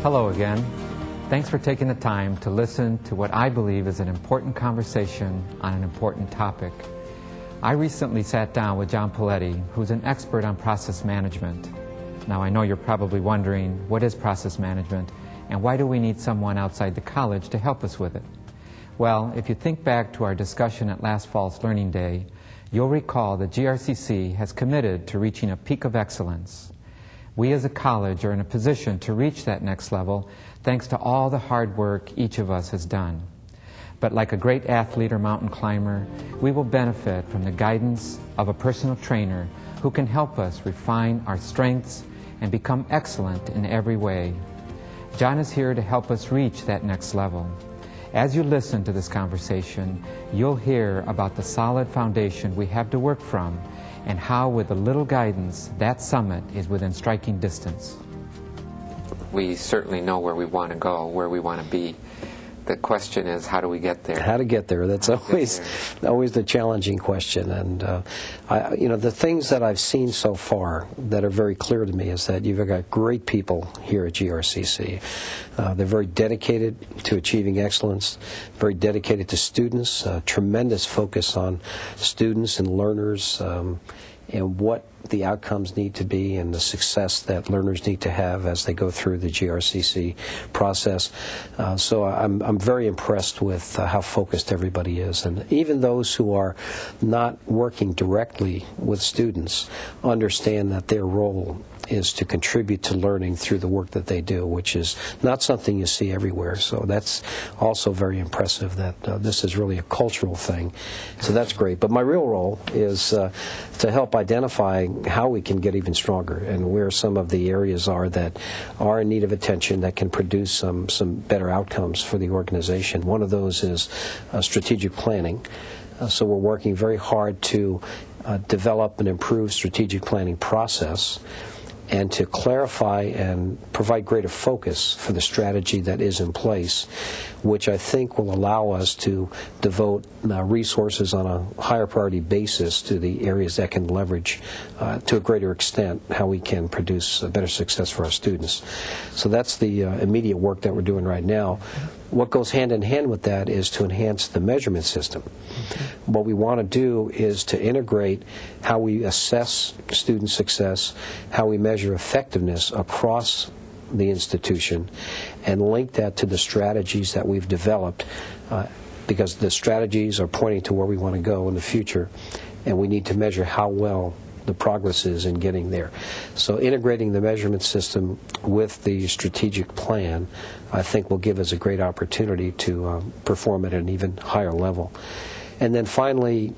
Hello again. Thanks for taking the time to listen to what I believe is an important conversation on an important topic. I recently sat down with Juan Politi, who's an expert on process management. Now, I know you're probably wondering, what is process management, and why do we need someone outside the college to help us with it? Well, if you think back to our discussion at last fall's Learning Day, you'll recall that GRCC has committed to reaching a peak of excellence. We as a college are in a position to reach that next level thanks to all the hard work each of us has done. But like a great athlete or mountain climber, we will benefit from the guidance of a personal trainer who can help us refine our strengths and become excellent in every way. John is here to help us reach that next level. As you listen to this conversation, you'll hear about the solid foundation we have to work from and how, with a little guidance, that summit is within striking distance. We certainly know where we want to go, where we want to be. The question is, how do we get there? How to get there. That's always the challenging question. And the things that I've seen so far that are very clear to me is that you've got great people here at GRCC. They're very dedicated to achieving excellence, very dedicated to students, tremendous focus on students and learners, and what the outcomes need to be and the success that learners need to have as they go through the GRCC process. So I'm very impressed with how focused everybody is. And even those who are not working directly with students understand that their role is to contribute to learning through the work that they do, which is not something you see everywhere. So that's also very impressive that this is really a cultural thing. So that's great. But my real role is to help identify how we can get even stronger and where some of the areas are that are in need of attention that can produce some better outcomes for the organization. One of those is strategic planning. So we're working very hard to develop and improve strategic planning process and to clarify and provide greater focus for the strategy that is in place, which I think will allow us to devote resources on a higher priority basis to the areas that can leverage to a greater extent how we can produce a better success for our students. So that's the immediate work that we're doing right now. What goes hand in hand with that is to enhance the measurement system. What we want to do is to integrate how we assess student success, how we measure effectiveness across the institution, and link that to the strategies that we've developed, because the strategies are pointing to where we want to go in the future, and we need to measure how well the progress is in getting there. So integrating the measurement system with the strategic plan, I think, will give us a great opportunity to perform at an even higher level. And then finally,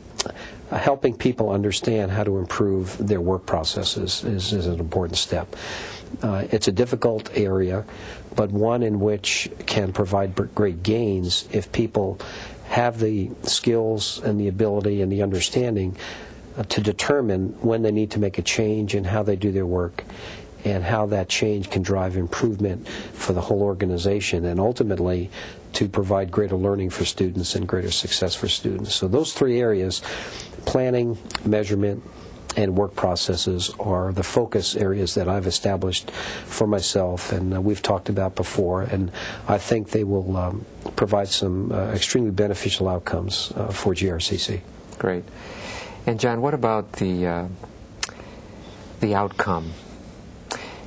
helping people understand how to improve their work processes is an important step. It's a difficult area, but one in which can provide great gains if people have the skills and the ability and the understanding to determine when they need to make a change in how they do their work and how that change can drive improvement for the whole organization and ultimately to provide greater learning for students and greater success for students. So those three areas, planning, measurement, and work processes, are the focus areas that I've established for myself and we've talked about before, and I think they will provide some extremely beneficial outcomes for GRCC. Great. And John, what about the outcome?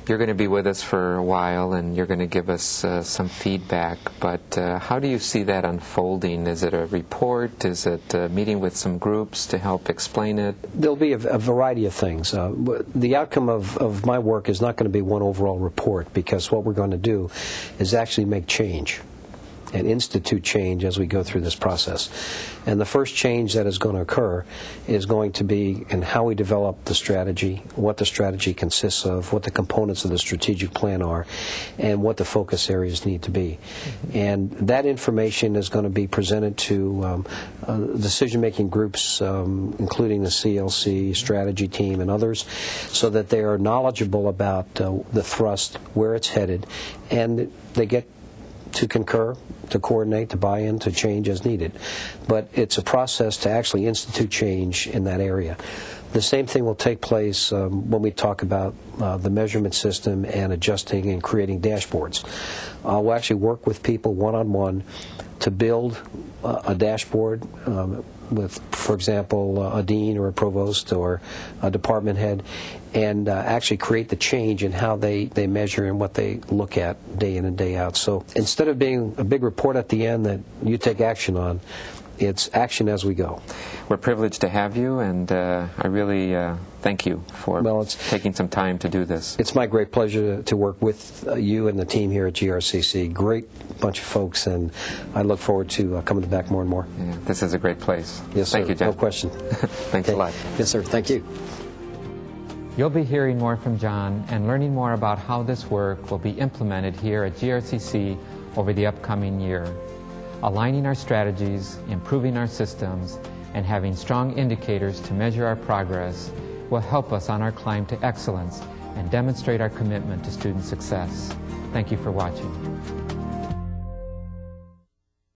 You're going to be with us for a while, and you're going to give us some feedback, but how do you see that unfolding? Is it a report? Is it a meeting with some groups to help explain it? There'll be a variety of things. The outcome of my work is not going to be one overall report, because what we're going to do is actually make change and institute change as we go through this process. And the first change that is going to occur is going to be in how we develop the strategy, what the strategy consists of, what the components of the strategic plan are, and what the focus areas need to be. And that information is going to be presented to decision-making groups, including the CLC, strategy team, and others, so that they are knowledgeable about the thrust, where it's headed, and they get to concur, to coordinate, to buy in, to change as needed. But it's a process to actually institute change in that area. The same thing will take place when we talk about the measurement system and adjusting and creating dashboards. We'll actually work with people one-on-one to build a dashboard with, for example, a dean or a provost or a department head, and actually create the change in how they measure and what they look at day in and day out. So instead of being a big report at the end that you take action on, it's action as we go. We're privileged to have you, and I really thank you for taking some time to do this. It's my great pleasure to work with you and the team here at GRCC. Great bunch of folks, and I look forward to coming back more and more. Yeah, this is a great place. Yes, sir. Thank you, John. No question. Thanks a lot. Yes, sir. Thank you. You'll be hearing more from John and learning more about how this work will be implemented here at GRCC over the upcoming year. Aligning our strategies, improving our systems, and having strong indicators to measure our progress will help us on our climb to excellence and demonstrate our commitment to student success. Thank you for watching.